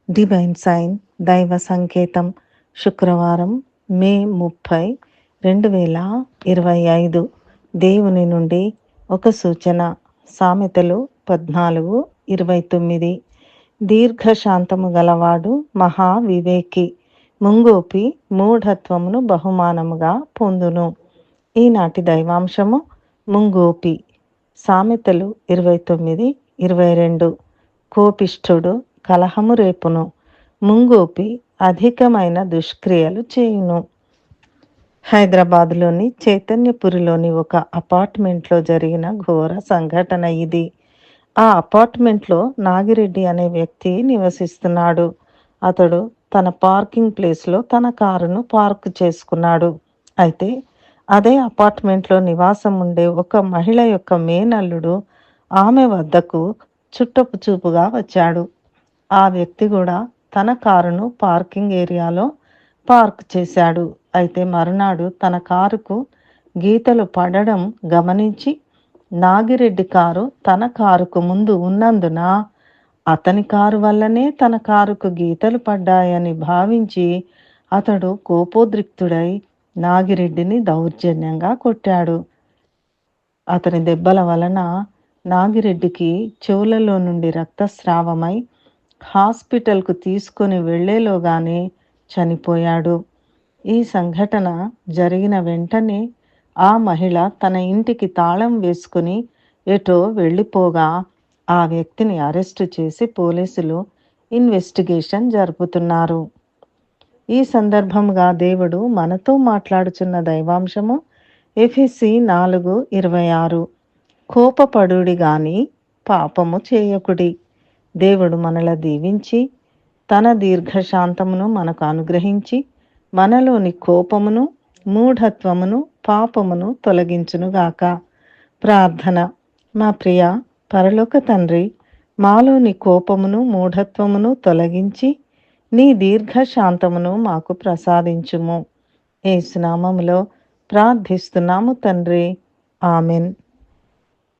Divine sign దైవ సంకేతం శుక్రవారం మే 30, 2025 దేవుని నుండి ఒక సూచన. సామెతలు 14:29. దీర్ఘశాంతము గలవాడు మహా వివేకి, ముంగోపి మూఢత్వమును బహుమానముగా పొందును. ఈనాటి దైవాంశము ముంగోపి. సామెతలు 29:22. కోపిష్ఠుడు కలహము రేపును, ముంగోపి అధికమైన దుష్క్రియలు చేయును. హైదరాబాద్లోని చైతన్యపురిలోని ఒక అపార్ట్మెంట్లో జరిగిన ఘోర సంఘటన ఇది. ఆ అపార్ట్మెంట్లో నాగిరెడ్డి అనే వ్యక్తి నివసిస్తున్నాడు. అతడు తన పార్కింగ్ ప్లేస్లో తన కారును పార్క్ చేసుకున్నాడు. అయితే అదే అపార్ట్మెంట్లో నివాసం ఉండే ఒక మహిళ యొక్క మేనల్లుడు ఆమె వద్దకు చుట్టపు చూపుగా వచ్చాడు. ఆ వ్యక్తి కూడా తన కారును పార్కింగ్ ఏరియాలో పార్క్ చేశాడు. అయితే మరునాడు తన కారుకు గీతలు పడడం గమనించి నాగిరెడ్డి కారు తన కారుకు ముందు ఉన్నందున అతని కారు వల్లనే తన కారుకు గీతలు పడ్డాయని భావించి అతడు కోపోద్రిక్తుడై నాగిరెడ్డిని దౌర్జన్యంగా కొట్టాడు. అతని దెబ్బల వలన నాగిరెడ్డికి చెవులలో నుండి రక్తస్రావమై హాస్పిటల్కు తీసుకొని వెళ్లేలోగానే చనిపోయాడు. ఈ సంఘటన జరిగిన వెంటనే ఆ మహిళ తన ఇంటికి తాళం వేసుకుని ఎటో వెళ్ళిపోగా ఆ వ్యక్తిని అరెస్టు చేసి పోలీసులు ఇన్వెస్టిగేషన్ జరుపుతున్నారు. ఈ సందర్భంగా దేవుడు మనతో మాట్లాడుచున్న దైవాంశము ఎఫెసీ 4:26. కోపపడుడి గాని పాపము చేయకుడి. దేవుడు మనల దీవించి తన దీర్ఘశాంతమును మనకు అనుగ్రహించి మనలోని కోపమును, మూఢత్వమును, పాపమును తొలగించునుగాక. ప్రార్థన. మా ప్రియ పరలోక తండ్రి, మాలోని కోపమును, మూఢత్వమును తొలగించి నీ దీర్ఘశాంతమును మాకు ప్రసాదించుము. యేసు నామములో ప్రార్థిస్తున్నాము తండ్రి. ఆమెన్.